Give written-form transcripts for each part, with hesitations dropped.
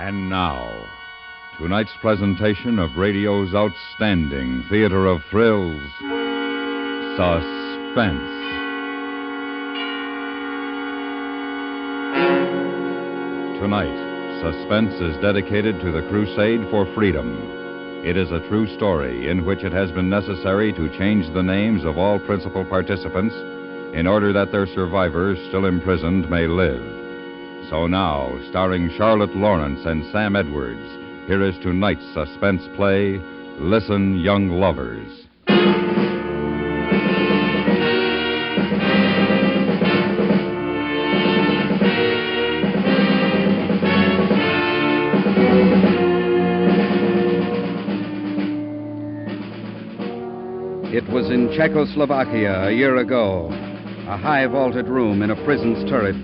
And now, tonight's presentation of radio's outstanding theater of thrills, Suspense. Tonight, Suspense is dedicated to the crusade for freedom. It is a true story in which it has been necessary to change the names of all principal participants in order that their survivors still imprisoned may live. So now, starring Charlotte Lawrence and Sam Edwards, here is tonight's suspense play, Listen, Young Lovers. It was in Czechoslovakia a year ago, a high-vaulted room in a prison's turret,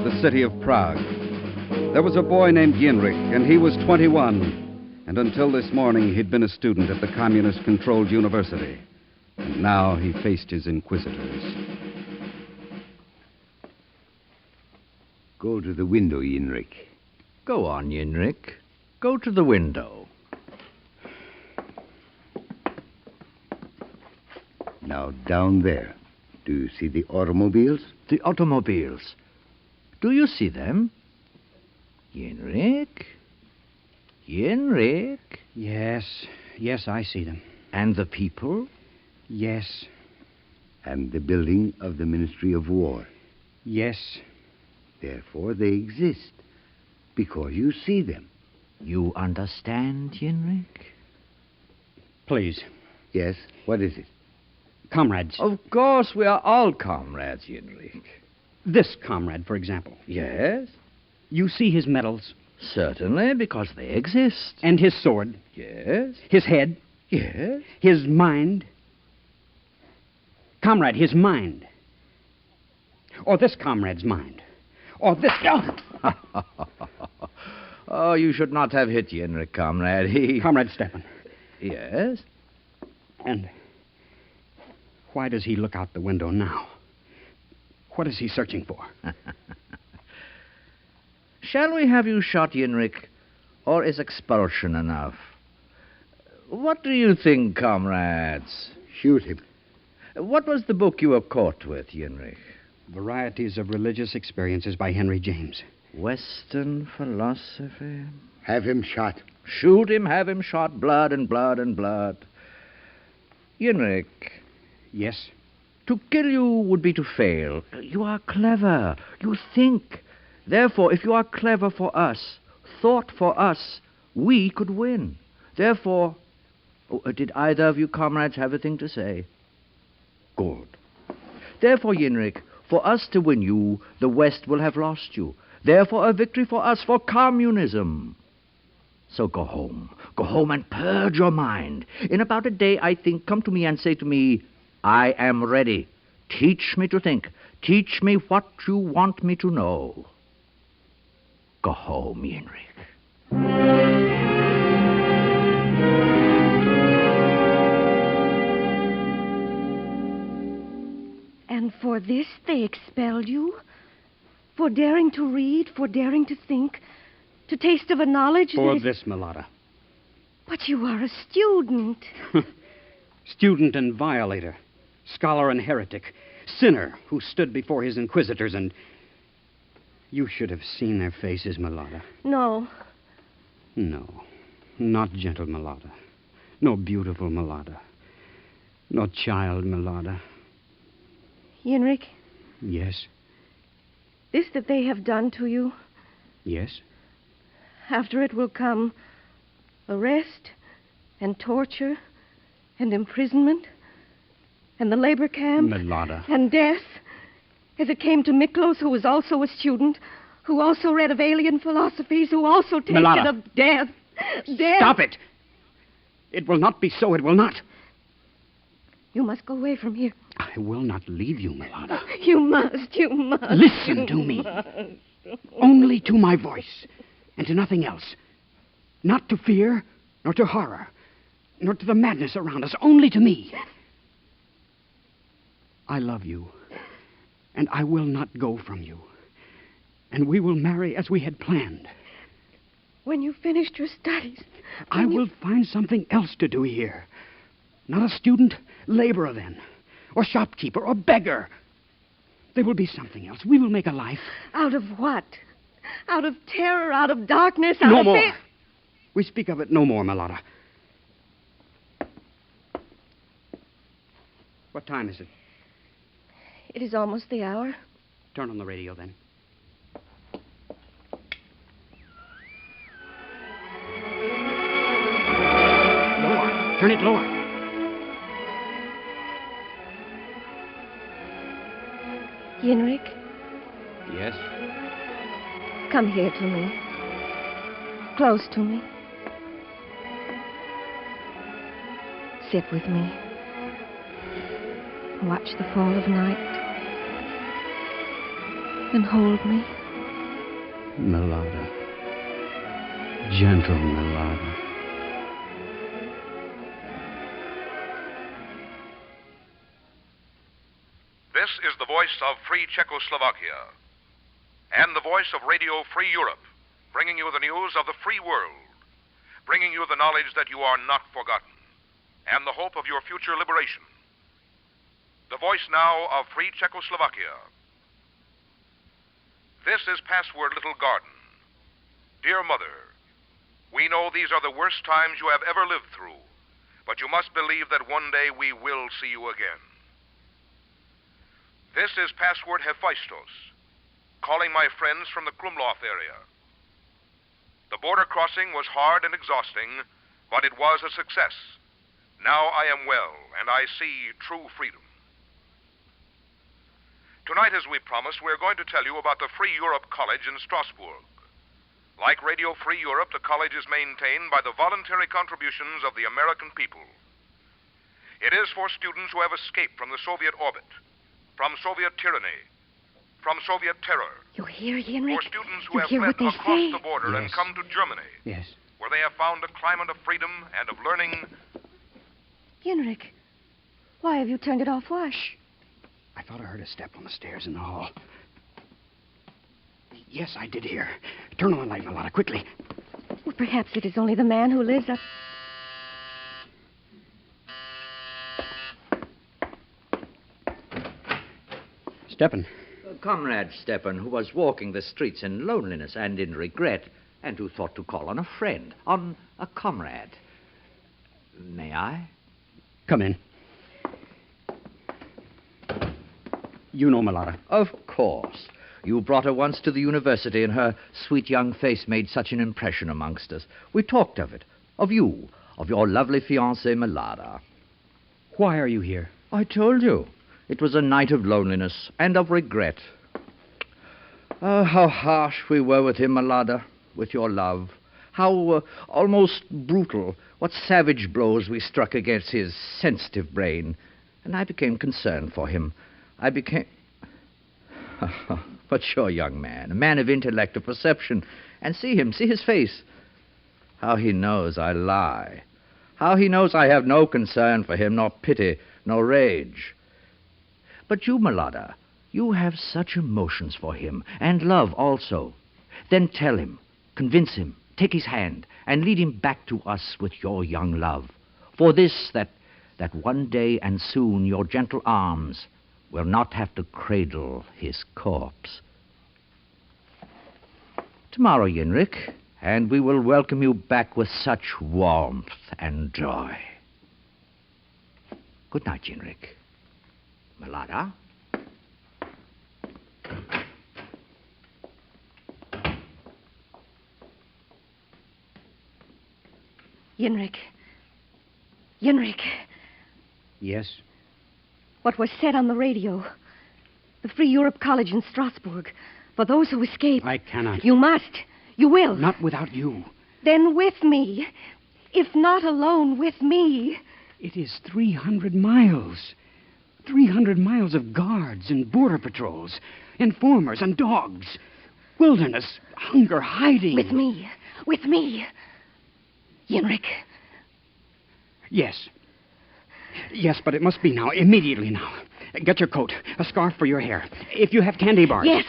the city of Prague. There was a boy named Yenrik, and he was 21. And until this morning, he'd been a student at the communist-controlled university. And now he faced his inquisitors. Go to the window, Yenrik. Go on, Yenrik. Go to the window. Now, down there. Do you see the automobiles? The automobiles. Do you see them? Yenrik? Yenrik? Yes, I see them. And the people? Yes, And the building of the Ministry of War. yes. Therefore, they exist. Because you see them. You understand, Yenrik? Please, Yes? What is it? comrades. Of course, we are all comrades, Yenrik. This comrade, for example. Yes? You see his medals, Certainly, because they exist. and his sword, Yes? his head, Yes? his mind. Comrade, his mind. Or this comrade's mind. Or this... Oh, you should not have hit Yenrik, comrade. Comrade Stepan. Yes? And why does he look out the window now? What is he searching for? Shall we have you shot, Yenrik, or is expulsion enough? What do you think, comrades? Shoot him. What was the book you were caught with, Yenrik? Varieties of Religious Experiences by Henry James. Western philosophy? Have him shot. Shoot him, have him shot, blood and blood and blood. Yenrik, Yes? to kill you would be to fail. You are clever. You think. Therefore, if you are clever for us, thought for us, we could win. Therefore, did either of you comrades have a thing to say? Good. Therefore, Yenrik, for us to win you, the West will have lost you. Therefore, a victory for us, for communism. So go home. Go home and purge your mind. In about a day, I think, come to me and say to me, I am ready. Teach me to think. Teach me what you want me to know. Go home, Yenrik. And for this they expelled you? For daring to read, for daring to think, to taste of a knowledge For that is... this, Mulata. But you are a student. Student and violator. Scholar and heretic. Sinner who stood before his inquisitors and... You should have seen their faces, Mulata. No. No, not gentle Mulata. No beautiful Mulata. No child Mulata. Yenrik, Yes, this that they have done to you, yes. after it will come arrest and torture and imprisonment and the labor camp Mulata. and death, as it came to Miklos, who was also a student, who also read of alien philosophies, who also tasted Milana. of death. Death. Stop it! It will not be so. It will not. You must go away from here. I will not leave you, Mulata. You must. You must. Listen to me. Only to my voice, and to nothing else. Not to fear, nor to horror, nor to the madness around us. Only to me. I love you, and I will not go from you. And we will marry as we had planned. When you've finished your studies. I will find something else to do here. Not a student, laborer then. Or shopkeeper, or beggar. There will be something else. We will make a life. Out of what? Out of terror, out of darkness, out No of more. fear? We speak of it no more, Mulata. What time is it? It is almost the hour. Turn on the radio, then. Lower. Turn it lower. Yenrik, Yes? come here to me. Close to me. Sit with me. Watch the fall of night. And hold me. Mulata. Gentle Mulata. This is the voice of Free Czechoslovakia and the voice of Radio Free Europe, bringing you the news of the free world, bringing you the knowledge that you are not forgotten, and the hope of your future liberation. The voice now of Free Czechoslovakia. This is Password Little Garden. Dear Mother, we know these are the worst times you have ever lived through, but you must believe that one day we will see you again. This is Password Hephaistos, calling my friends from the Krumlov area. The border crossing was hard and exhausting, but it was a success. Now I am well, and I see true freedom. Tonight, as we promised, we're going to tell you about the Free Europe College in Strasbourg. Like Radio Free Europe, the college is maintained by the voluntary contributions of the American people. It is for students who have escaped from the Soviet orbit, from Soviet tyranny, from Soviet terror. You hear, Yenrik? For students who You have hear fled what they across say? the border and Yes. come to Germany, Yes. where they have found a climate of freedom and of learning. Yenrik, why have you turned it off? Why? I thought I heard a step on the stairs in the hall. Yes, I did hear. Turn on the light, Mulata, quickly. Well, perhaps it is only the man who lives up. Stepan. Comrade Stepan, who was walking the streets in loneliness and in regret, and who thought to call on a friend, on a comrade. May I? Come in. You know Mulata. Of course. You brought her once to the university, and her sweet young face made such an impression amongst us. We talked of it, of you, of your lovely fiancée, Mulata. Why are you here? I told you. It was a night of loneliness and of regret. Oh, how harsh we were with him, Mulata, with your love. How almost brutal. What savage blows we struck against his sensitive brain. And I became concerned for him. I became... But sure, young man, a man of intellect, of perception. And see him, see his face. How he knows I lie. How he knows I have no concern for him, nor pity, nor rage. But you, Mulata, you have such emotions for him, and love also. Then tell him, convince him, take his hand, and lead him back to us with your young love. For this, that one day and soon your gentle arms will not have to cradle his corpse. Tomorrow, Yenrik, and we will welcome you back with such warmth and joy. Good night, Yenrik. Mulata? Yenrik. Yenrik. Yes? What was said on the radio. The Free Europe College in Strasbourg. For those who escape. I cannot. You must. You will. Not without you. Then with me. If not alone, with me. It is 300 miles. 300 miles of guards and border patrols, informers and dogs. Wilderness, hunger, hiding. With me. With me. Yenrik. Yes. Yes, but it must be now, immediately now. Get your coat, a scarf for your hair. If you have candy bars. Yes.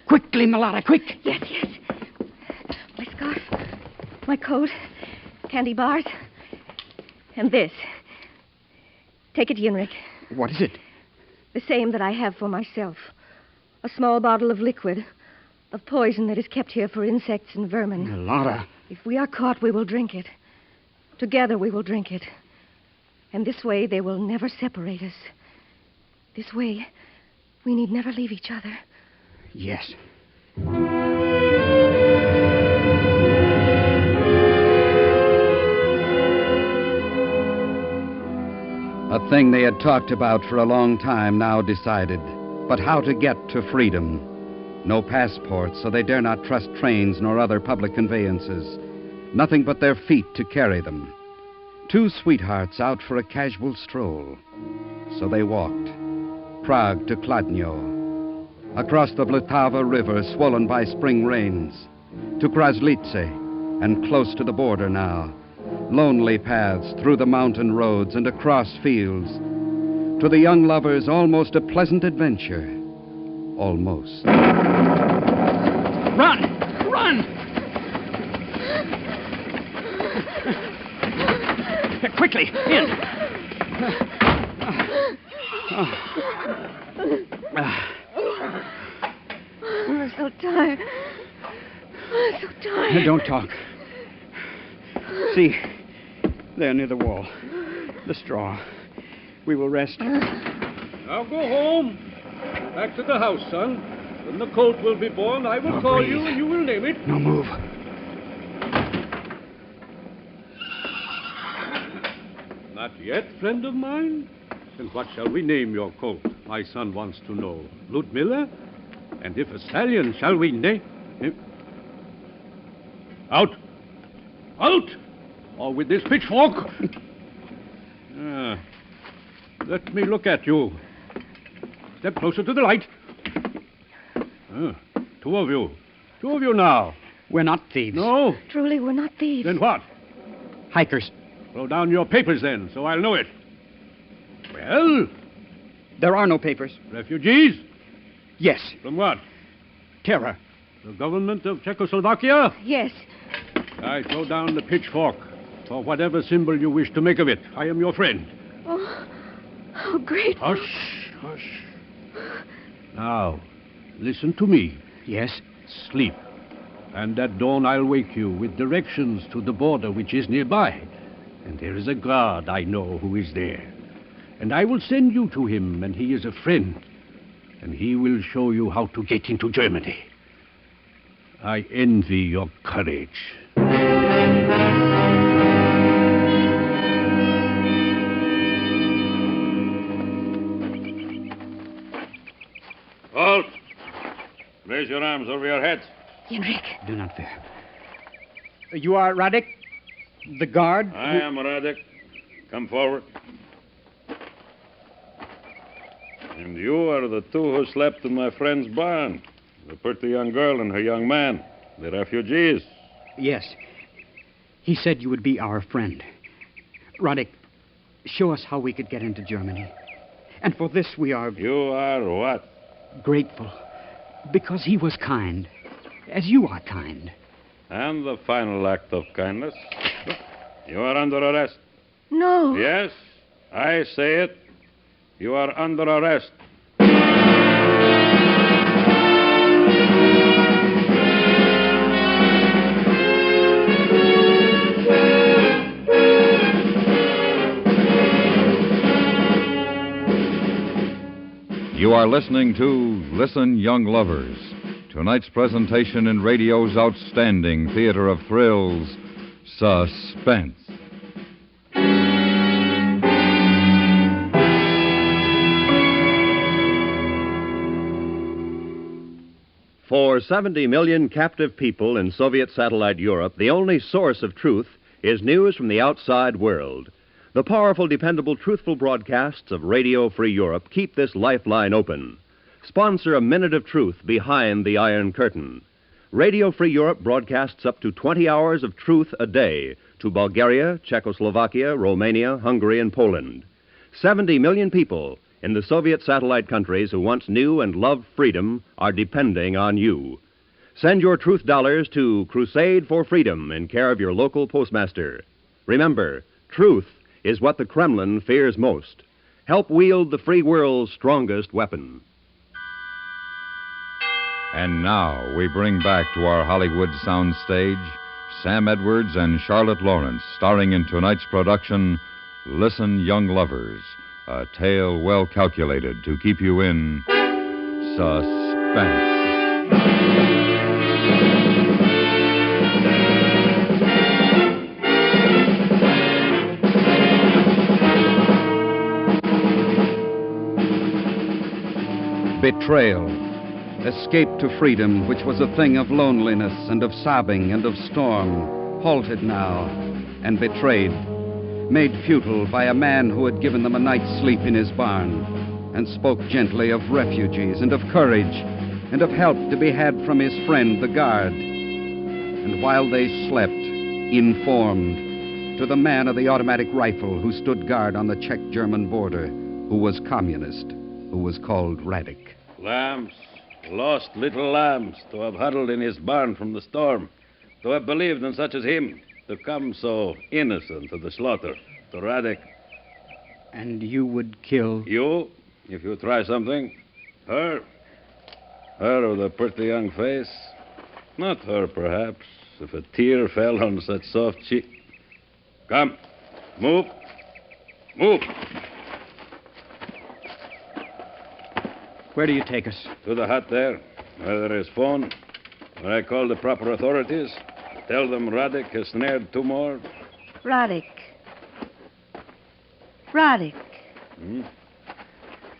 Quickly, Mulata, quick. Yes, yes. My coat, candy bars, and this. Take it, Yenrik. What is it? The same that I have for myself. A small bottle of liquid, of poison that is kept here for insects and vermin. Melata. If we are caught, we will drink it. Together we will drink it. And this way they will never separate us. This way, we need never leave each other. Yes. A thing they had talked about for a long time now decided. But how to get to freedom? No passports, so they dare not trust trains nor other public conveyances. Nothing but their feet to carry them. Two sweethearts out for a casual stroll. So they walked. Prague to Kladno. Across the Vltava River, swollen by spring rains. To Kraslice, and close to the border now. Lonely paths through the mountain roads and across fields. To the young lovers, almost a pleasant adventure. Almost. Run! Run! Quickly, in! I'm so tired. I'm so tired. Don't talk. See, there near the wall. The straw. We will rest. Now go home. Back to the house, son. When the colt will be born, I will call breathe. you and you will name it. No move. Not yet, friend of mine? Then what shall we name your colt? My son wants to know. Ludmilla? And if a stallion, shall we name him? Out! Out! Or with this pitchfork? Let me look at you. Step closer to the light. Two of you. Two of you now. We're not thieves. No? Truly, we're not thieves. Then what? Hikers. Throw down your papers then, so I'll know it. Well? There are no papers. Refugees? Yes. From what? Terror. The government of Czechoslovakia? Yes. I throw down the pitchfork for whatever symbol you wish to make of it. I am your friend. Oh, how grateful. Hush, hush. Now, listen to me. Yes. Sleep. And at dawn I'll wake you with directions to the border which is nearby. And there is a guard I know who is there. And I will send you to him, and he is a friend. And he will show you how to get into Germany. I envy your courage. Halt! Raise your arms over your heads. Yenrik. Do not fear. You are Radek? The guard? I am Radek. Come forward. And you are the two who slept in my friend's barn. The pretty young girl and her young man. The refugees. Yes. He said you would be our friend. Radek, show us how we could get into Germany. And for this we are... You are what? Grateful. Because he was kind. As you are kind. And the final act of kindness. You are under arrest. No. Yes, I say it. You are under arrest. You are listening to Listen, Young Lovers, tonight's presentation in radio's outstanding theater of thrills, Suspense. For 70 million captive people in Soviet satellite Europe, the only source of truth is news from the outside world. The powerful, dependable, truthful broadcasts of Radio Free Europe keep this lifeline open. Sponsor a minute of truth behind the Iron Curtain. Radio Free Europe broadcasts up to 20 hours of truth a day to Bulgaria, Czechoslovakia, Romania, Hungary, and Poland. 70 million people in the Soviet satellite countries who once knew and loved freedom are depending on you. Send your truth dollars to Crusade for Freedom in care of your local postmaster. Remember, truth is what the Kremlin fears most. Help wield the free world's strongest weapon. And now we bring back to our Hollywood soundstage Sam Edwards and Charlotte Lawrence, starring in tonight's production, Listen, Young Lovers, a tale well calculated to keep you in suspense. Betrayal. Escape to freedom, which was a thing of loneliness and of sobbing and of storm, halted now and betrayed, made futile by a man who had given them a night's sleep in his barn and spoke gently of refugees and of courage and of help to be had from his friend, the guard. And while they slept, informed to the man of the automatic rifle who stood guard on the Czech-German border, who was communist, who was called Radek. Lambs, lost little lambs, to have huddled in his barn from the storm, to have believed in such as him, to come so innocent to the slaughter, to Radek. And you would kill? You, if you try something. Her with a pretty young face. Not her, perhaps, if a tear fell on such soft cheek. Come, move, move. Where do you take us? To the hut there, where there is phone, where I call the proper authorities. Tell them Radek has snared 2 more. Radek.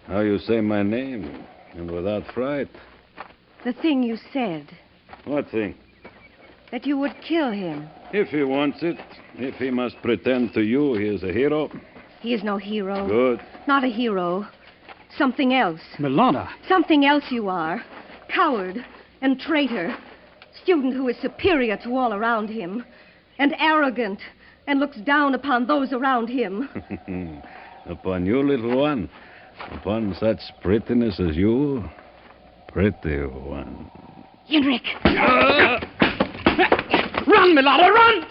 How you say my name, and without fright. The thing you said, What thing? that you would kill him. If he wants it, if he must pretend to you he is a hero. He is no hero. Good. Not a hero. Something else. Milana. Something else you are. Coward and traitor. Student who is superior to all around him. And arrogant. And looks down upon those around him. Upon you, little one. Upon such prettiness as you. Pretty one. Henrik! Run, Milana, run!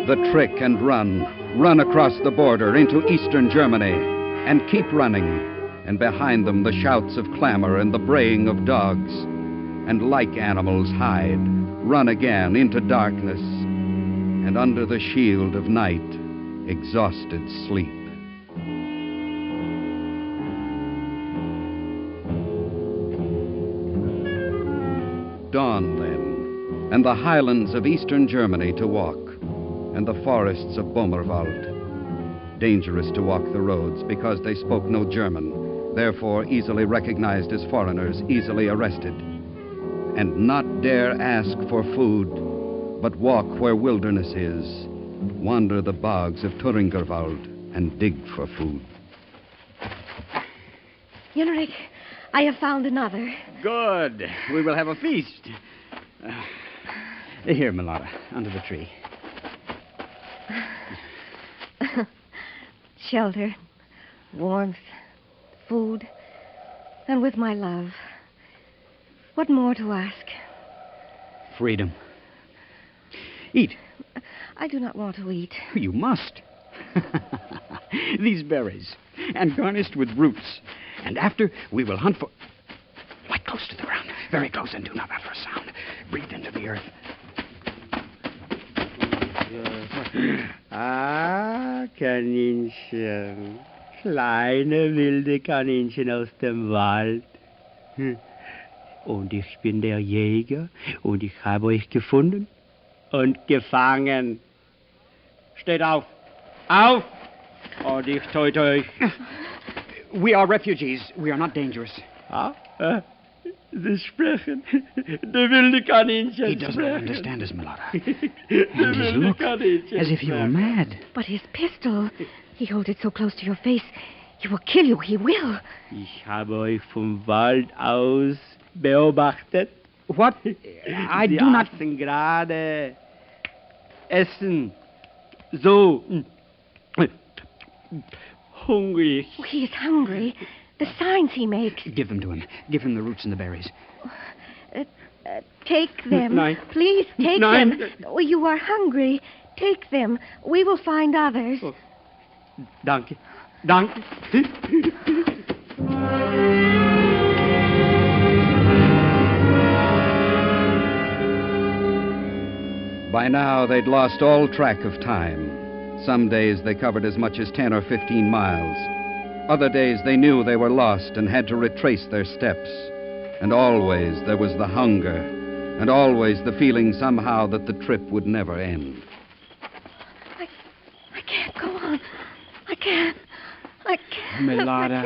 The trick and run across the border into eastern Germany, and keep running, and behind them the shouts of clamor and the braying of dogs, and like animals hide, run again into darkness, and under the shield of night, exhausted sleep. Dawn then, and the highlands of eastern Germany to walk, and the forests of Bomerwald. Dangerous to walk the roads because they spoke no German, therefore easily recognized as foreigners, easily arrested. And not dare ask for food, but walk where wilderness is, wander the bogs of Thuringerwald, and dig for food. Henrik, I have found another. Good. We will have a feast. Here, Milana, under the tree. Shelter, warmth, food, and with my love. What more to ask? Freedom. Eat. I do not want to eat. You must. These berries, and garnished with roots. And after, we will hunt for... Quite close to the ground. Very close, and do not utter a sound. Breathe into the earth. Kaninchen. Kleine wilde Kaninchen aus dem Wald. Und ich bin der Jäger und ich habe euch gefunden und gefangen. Steht auf! Auf! Und ich töte euch. We are refugees. We are not dangerous. Sie sprechen. De wilde Kaninchen He does not sprechen. understand us, Milana. De And his wilde look, Kaninchen as if he were sprechen. mad. But his pistol, he holds it so close to your face. He will kill you, he will. Ich habe euch vom Wald aus beobachtet. What? I Sie do not... aßen gerade. Essen. So. hungry. Oh, he is hungry. The signs he makes. Give them to him. Give him the roots and the berries. Take them. Nein. Please, take Nein. them. Oh, you are hungry. Take them. We will find others. Oh. Danke. Danke. By now, they'd lost all track of time. Some days they covered as much as 10 or 15 miles. Other days they knew they were lost and had to retrace their steps. And always there was the hunger, and always the feeling somehow that the trip would never end. I can't go on. I can't. Melada.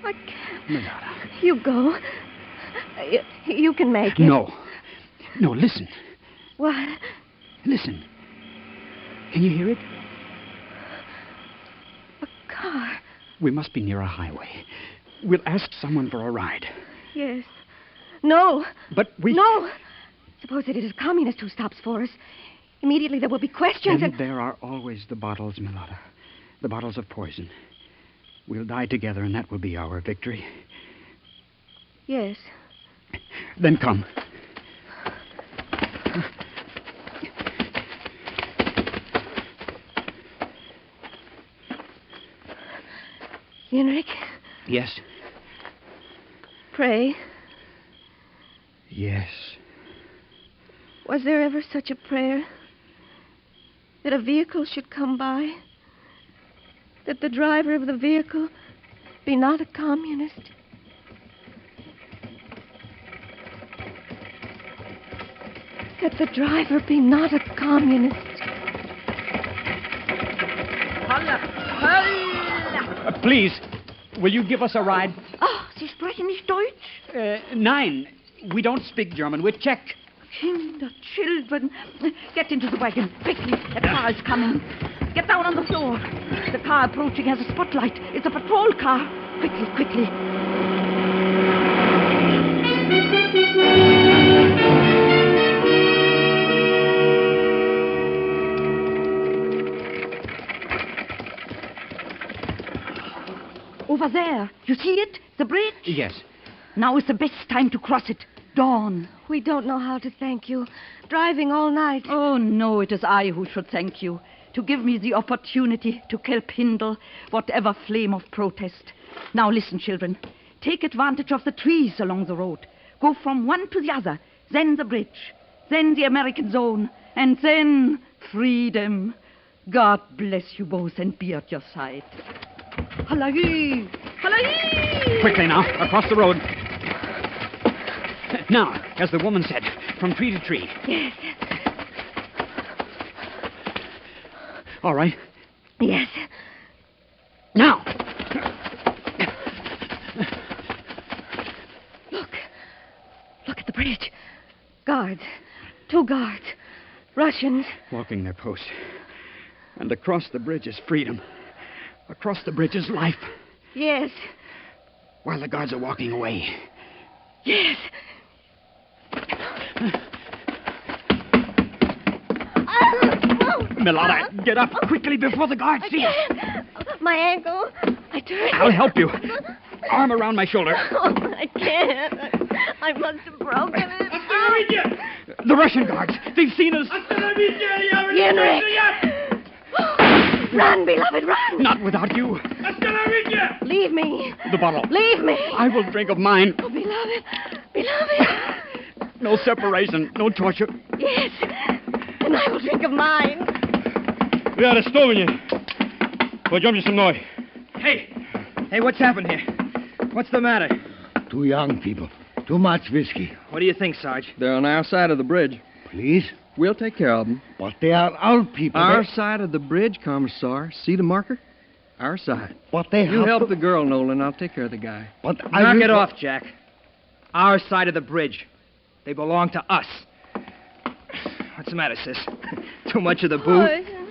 I can't. Melada. You go. You can make it. No. No, listen. What? Listen. Can you hear it? A car. We must be near a highway. We'll ask someone for a ride. Yes. No. But we... No. Suppose it is a communist who stops for us. Immediately there will be questions And there are always the bottles, Milada. The bottles of poison. We'll die together, and that will be our victory. Yes. Then come. Henrik, Yes. pray. Yes. Was there ever such a prayer? That a vehicle should come by? That the driver of the vehicle be not a communist? That the driver be not a communist? Please, will you give us a ride? Oh, Sie sprechen nicht Deutsch? Nein. We don't speak German. We're Czech. Kinder, children. Get into the wagon, quickly. The car is coming. Get down on the floor. The car approaching has a spotlight. It's a patrol car. Quickly, quickly. Over there. You see it? The bridge? Yes. Now is the best time to cross it. Dawn. We don't know how to thank you. Driving all night. Oh, no, it is I who should thank you. To give me the opportunity to kindle whatever flame of protest. Now listen, children. Take advantage of the trees along the road. Go from one to the other. Then the bridge. Then the American zone. And then freedom. God bless you both and be at your side. Halloo! Halloo! Quickly now, across the road. Now, as the woman said, from tree to tree. Yes. All right. Yes. Now! Look at the bridge. Guards. 2 guards. Russians. Walking their post. And across the bridge is freedom. Across the bridge is life. Yes. While the guards are walking away. Yes. Milada, get up quickly before the guards see us. My ankle. I turned. I'll help you. Arm around my shoulder. Oh, I can't. I must have broken it. The Russian guards. They've seen us. Henrik! Run, beloved, run! Not without you. Leave me. The bottle. Leave me. I will drink of mine. Oh, beloved. Beloved. No separation. No torture. Yes. And I will drink of mine. We are арестовані. Пойдемте со мной. Hey, what's happened here? What's the matter? 2 young people. Too much whiskey. What do you think, Sarge? They're on our side of the bridge. Please? We'll take care of them. But they are old people. Our They- side of the bridge, Commissar. See the marker? Our side. But they You have help to... the girl, Nolan. I'll take care of the guy. But I Knock will... it off, Jack. Our side of the bridge. They belong to us. What's the matter, sis? Too much of the booze? Poison.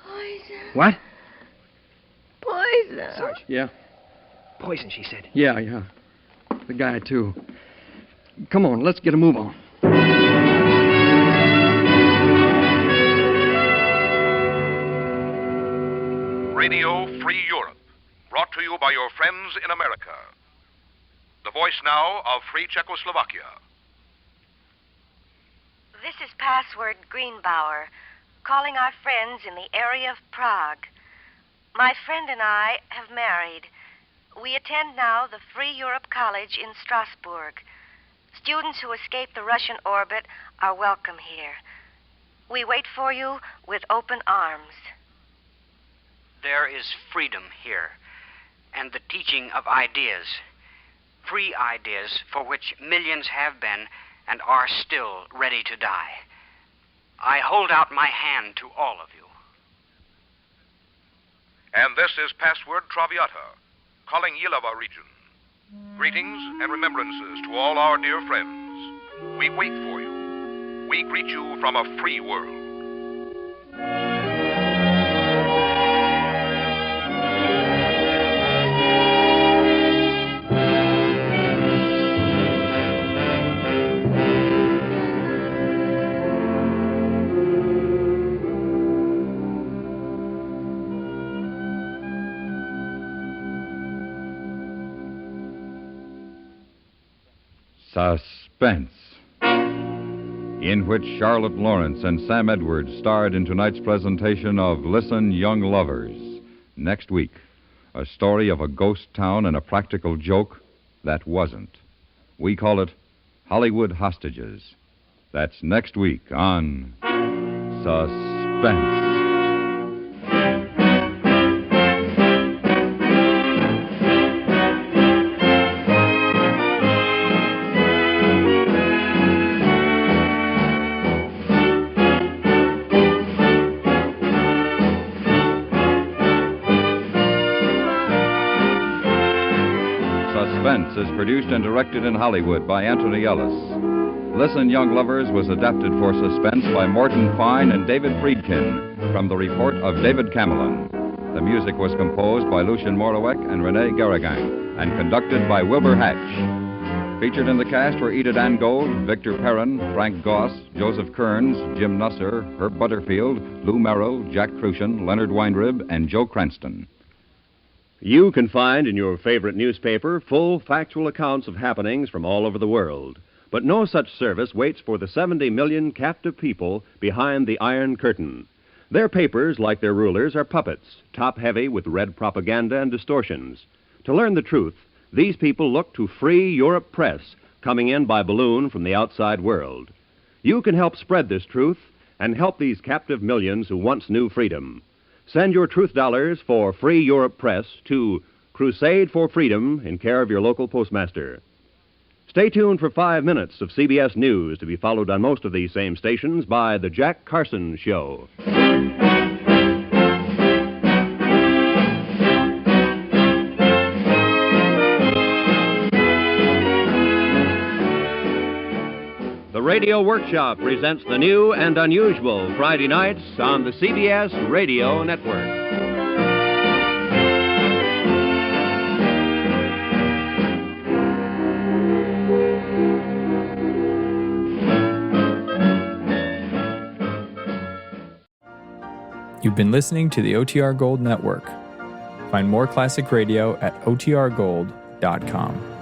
Poison. What? Poison. Sarge. Yeah. Poison, she said. Yeah. The guy, too. Come on, let's get a move on. Radio Free Europe, brought to you by your friends in America. The voice now of Free Czechoslovakia. This is Password Greenbauer, calling our friends in the area of Prague. My friend and I have married. We attend now the Free Europe College in Strasbourg. Students who escape the Russian orbit are welcome here. We wait for you with open arms. There is freedom here, and the teaching of ideas. Free ideas for which millions have been and are still ready to die. I hold out my hand to all of you. And this is Password Traviata, calling Yelava region. Greetings and remembrances to all our dear friends. We wait for you. We greet you from a free world. Suspense, in which Charlotte Lawrence and Sam Edwards starred in tonight's presentation of Listen, Young Lovers. Next week, a story of a ghost town and a practical joke that wasn't. We call it Hollywood Hostages. That's next week on Suspense. Suspense is produced and directed in Hollywood by Anthony Ellis. Listen, Young Lovers was adapted for Suspense by Morton Fine and David Friedkin from the report of David Camelon. The music was composed by Lucien Morawek and Rene Garrigan and conducted by Wilbur Hatch. Featured in the cast were Edith Angold, Victor Perrin, Frank Goss, Joseph Kearns, Jim Nusser, Herb Butterfield, Lou Merrill, Jack Crucian, Leonard Weinrib, and Joe Cranston. You can find in your favorite newspaper full, factual accounts of happenings from all over the world. But no such service waits for the 70 million captive people behind the Iron Curtain. Their papers, like their rulers, are puppets, top-heavy with red propaganda and distortions. To learn the truth, these people look to Free Europe Press, coming in by balloon from the outside world. You can help spread this truth and help these captive millions who once knew freedom. Send your truth dollars for Free Europe Press to Crusade for Freedom in care of your local postmaster. Stay tuned for 5 minutes of CBS News to be followed on most of these same stations by The Jack Carson Show. The Radio Workshop presents the new and unusual Friday nights on the CBS Radio Network. You've been listening to the OTR Gold Network. Find more classic radio at otrgold.com.